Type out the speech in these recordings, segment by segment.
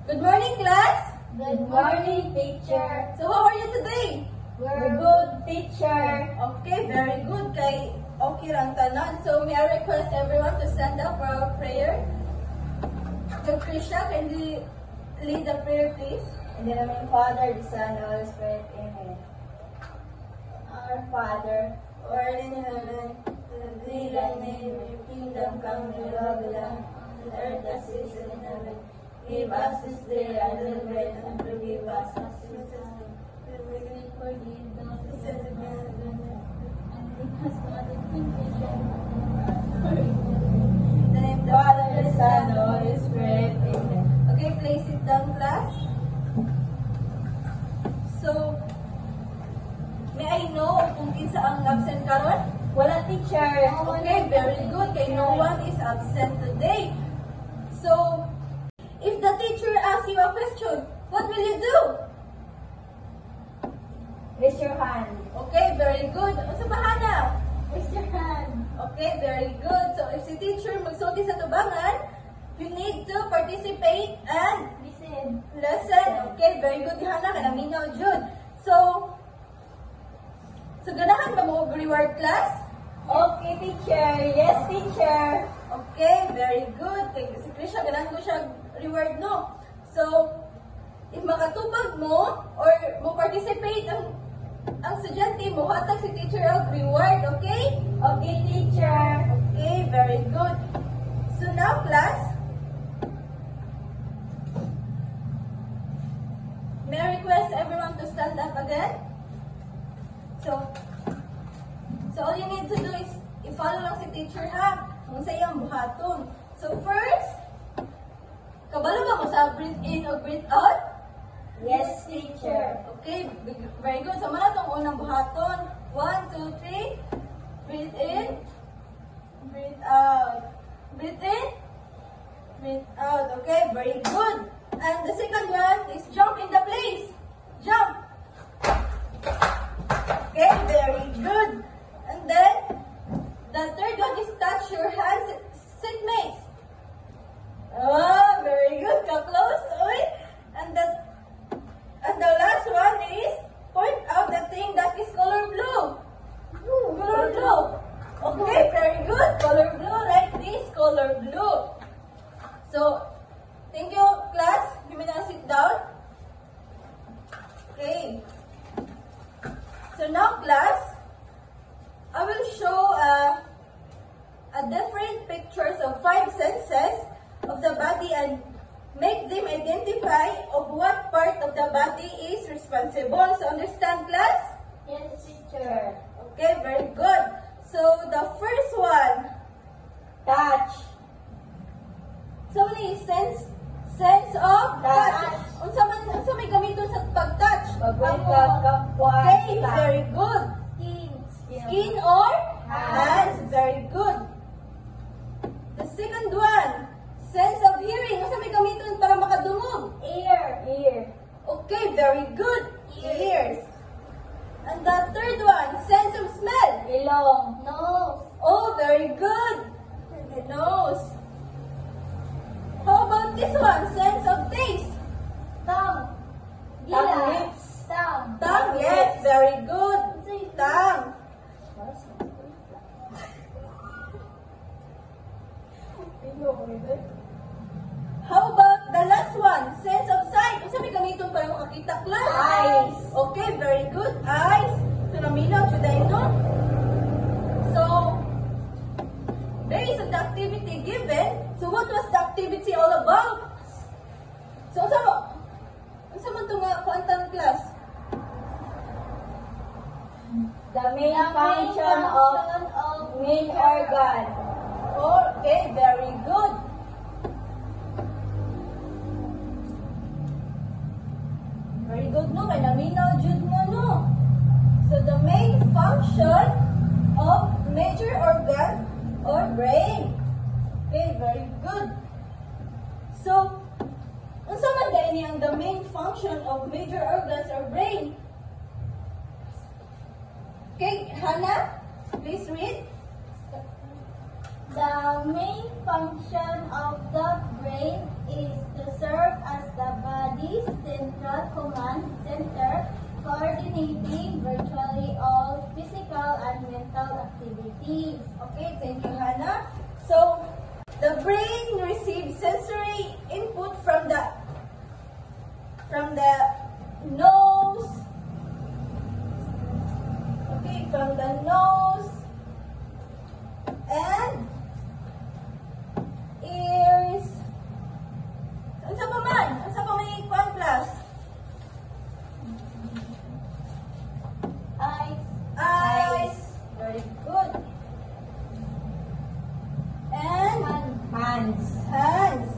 Good morning, class! Good morning, teacher. So, how are you today? We're good, teacher. Okay, very good. Kay okay lang tanan. So, may I request everyone to stand up for our prayer. So, Krisha, can you lead the prayer, please? In the name of the Father, the Son, and the Holy Spirit. Amen. Our Father, Who art in heaven, be thy name, your kingdom come, your will be done, on earth as it is in heaven. Give us this day our daily bread, and forgive us our sins, as we forgive those who sin against us, and lead us not into temptation. In the name of the Father, the Son, and the Holy Spirit. Amen. Okay, please sit down, class. So, may I know kung kinsa ang absent karon? wala, teacher. Okay, very good. Kay no one is absent today. So, if the teacher asks you a question, what will you do? Raise your hand. Okay, very good. Sa bahana? Raise your hand. Okay, very good. So, if si teacher magsulti sa tubangan, you need to participate and Listen. listen. Okay, very good. Hana, kanaminaw, Jud. So ganahan ba mo reward class? Okay, teacher. Yes, teacher. Okay, very good. Kay si Krisha, ganahan ko siya reward, no? So, if makatupag mo or mo participate ang estudyante mo, hatag si teacher og reward, okay? Okay, teacher. Okay, very good. So now, class, may I request everyone to stand up again? So all you need to do is i-follow lang si teacher, ha? Kung sa iyang buhaton. So first, kabalo ba mo sa breathe in o breathe out? Yes, teacher. Okay, very good. So muna itong unang buhaton. 1, 2, 3. Breathe in. Breathe out. Breathe in. Breathe out. Okay, very good. And the second one is jump in the place. Jump. Okay, very good. And then, the third one is touch your hands, seatmates. Oh, very good. Come close. Uy. And the last one is point out the thing that is color blue. Color blue. Okay, very good. Color blue, like this, color blue. So, thank you, class. You may now sit down. Okay. So now, class, I will show a different pictures of 5 senses of the body and make them identify of what part of the body is responsible. So, understand, class? Yes, teacher. Okay, very good. So, the first one, Touch. so many sense of touch. Touch. Unsa may gamiton sa pag-touch? Pagwenta, kapwa. Okay, very good. Skin or hands. Very good. The second one, sense of hearing. Unsa may gamiton para makadungog? Ear. Okay, very good. Ears. And the third one, sense of smell. Ilong. Nose. Oh, very good. The nose. How about this one? Sense of taste. Tongue. Tongue, lips. Tongue. Tongue, yes, very good. Tongue. How about the last one? Sense of sight. Unsa may gamiton para makakita, class? Eyes. Okay, very good. Eyes. So, naminaw, juday, no? So, based on the activity given, so what was the activity all about? So, unsa man ito nga kuantan, class? The main function of main organ. Okay, very good. Very good, no? Kaya naminaw, jud mo, no? So, the main function of major organ or brain. Okay, very good. So, unsa man dahil niyang the main function of major organs or brain? Okay, Hannah, please read. The main function of the brain is to serve as the activities. Okay, thank you, Hannah. So, the brain receives sensory input from the nose. Okay, from the nose and ears. Unsa pa man? Unsa pa may kuan class? Eyes. Very good. And Hands. hands.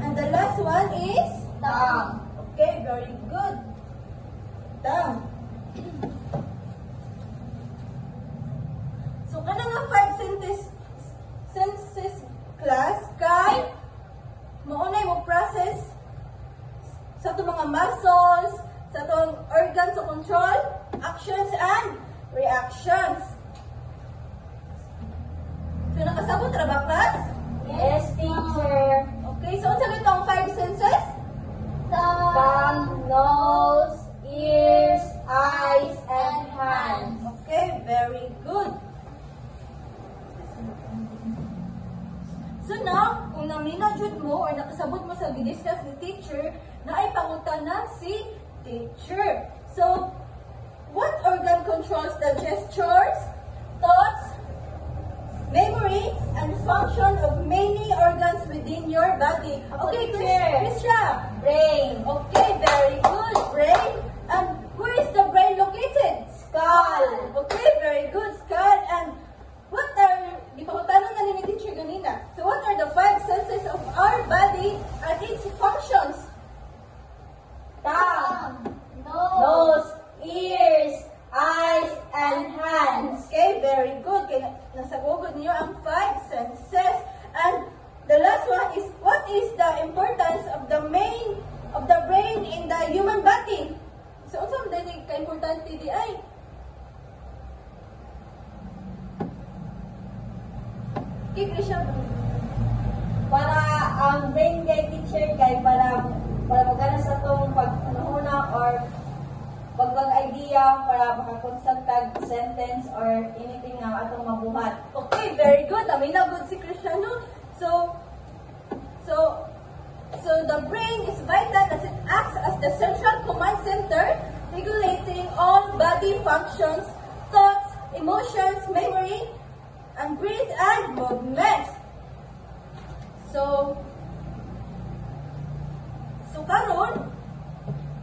And the last one is Tongue. okay, very good. Tongue. So kana nga five senses class kay maunay mo process sa itong mga muscles, sa itong organs of control, actions and reactions. So nakasabot ra ba class? Yes, teacher. Okay, so unsa itong five senses? Tongue, nose, ears, eyes, and hands. Okay, very good. So now, kung namina jud mo or nakasabot mo sa gidiscuss ni teacher, na ay pangutana si teacher. So, what organ controls the gestures, thoughts, memory, and function of many organs within your body? Okay, Teacher. Krisha. Brain. Okay, very good. Brain. And where is the brain located? Skull. Okay, very good. Skull. And what are, di pa ko tanong na ni teacher ganina. So what are the five senses of our body and its functions? Tongue, nose, ears, eyes, and hands. Okay, very good. Kaya nasagugod niyo ang five senses. And the last one is, what is the importance of the brain in the human body? So, unsa man din ka-importante di ay? Kikri siya. Para ang brain kay teacher kay para magana sa tong pagpanahuna or pagpag-idea para makakonsultag sentence or anything nga atong mabuhat. Okay, very good. Amina good si Cristiano. So the brain is vital as it acts as the central command center, regulating all body functions, thoughts, emotions, memory, and breath and movements. So karon,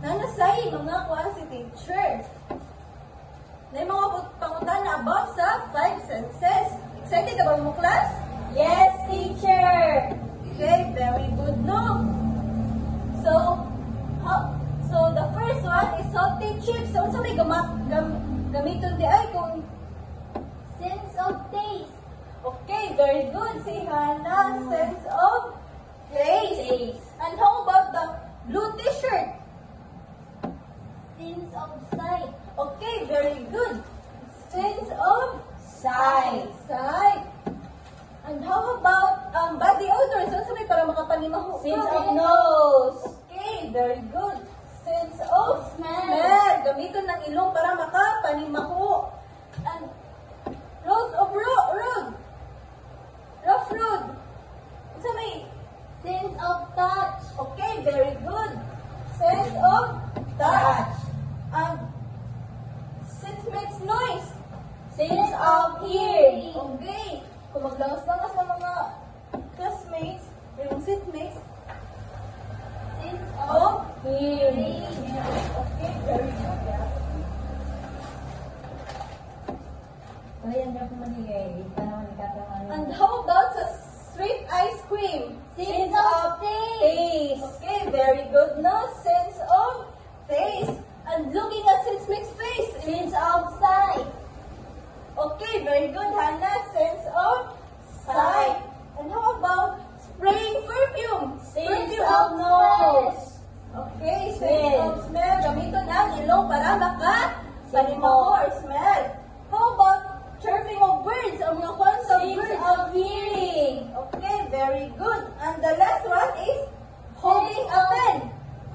nanasay mga kuan si teacher. Na mga pangutana about sa five senses. Excited ka ba mo, class? Yes, teacher. Okay, very good, no? So the first one is salty chips. So, may gamiton di ay kung Sense of taste. okay, very good. Si Hannah, sense of taste. Taste. And how about the blue t-shirt? Sense of sight. Okay, very good. Sense of Sight. sight. And how about body odor? So, may para makapanimaho. Sense of nose. Okay, very good. Sense of Smell. Gamiton ng ilong para makapanimaho. And road of road. Rough road. So, may Sense of touch. okay, very good. Sense of touch. Sense makes noise. Sense of hearing. Okay. Kung maglangas-langas ng mga classmates, yung seatmates, Sense of hearing. okay, very good. Ayan na po manigay. Tanong ni katangan. And how about sa sweet ice cream? Sense of taste. Okay, very good. No sense of taste. And looking at seatmates' face. Sense of sight. Okay, very good, Hannah. Sense of sight. And how about spraying perfume? Sense Perfume of nose. Okay, sense Smell. of smell. Gamiton ang ilong para makapanimaho or smell. How about chirping of birds? Ang mga calls of Sense birds. of hearing. Okay, very good. And the last one is holding a pen.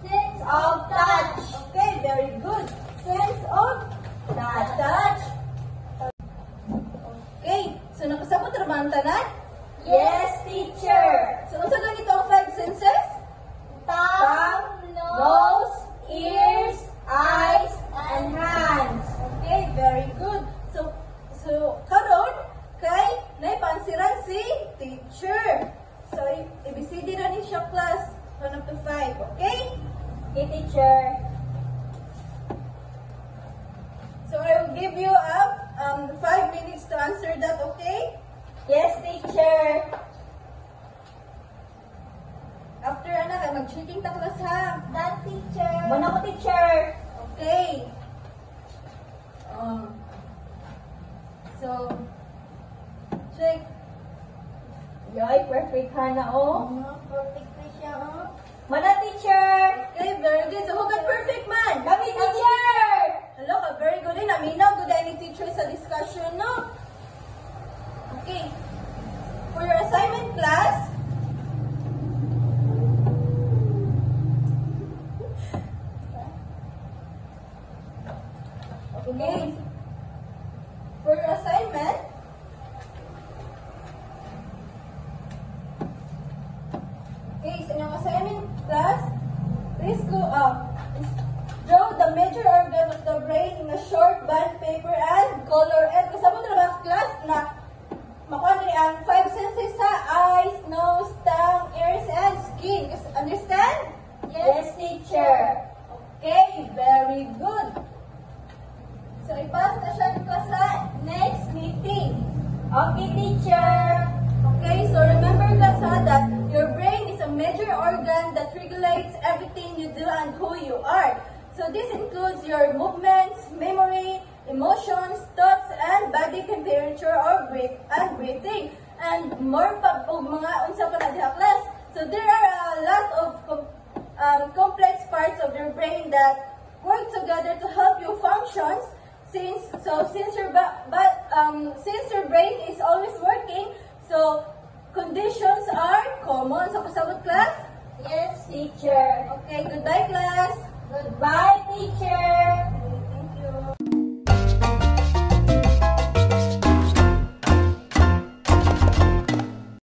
Sense of touch. Touch. Okay, so nakasabot ra ba ang tanan? Yes, teacher. So unsa ganito ang 5 senses? Tongue, nose, ears, eyes, and hands. Okay, very good. So karon kay naipansiran si teacher. So ABCD ra ni siya class 1 up to 5, okay? Okay, teacher. So I will give you 5 minutes to answer that, okay? Yes, teacher. After kay mag-checking ta class ha. That teacher. Muna ko, teacher. Okay. So check. Yoy, perfect ka na, oh. Perfect na siya, oh. Mana, teacher. Okay, very good. So who got perfect man? Kami, teacher. Hello, ka very good din. Naminaw, good any teacher sa discussion, no? Okay. For your assignment class, okay. For your assignment, okay, so yung assignment class, please go draw the major organ of the brain in a short bond paper and color. And kasama na ba class na makuha na ang 5 senses sa eyes, nose, tongue, ears, and skin. Understand? Yes, teacher. Okay, very good. So, ipas na siya dito sa next meeting. Okay, teacher. Okay, so remember guys that your brain is a major organ that regulates everything you do and who you are. So this includes your movements, memory, emotions, thoughts, and body temperature or breathing. And more pa og mga unsa pa na diha class. So there are a lot of complex parts of your brain that work together to help you function. Since your brain is always working, so conditions are common. So kasabot class? Yes, teacher. Okay, goodbye class. Goodbye, teacher.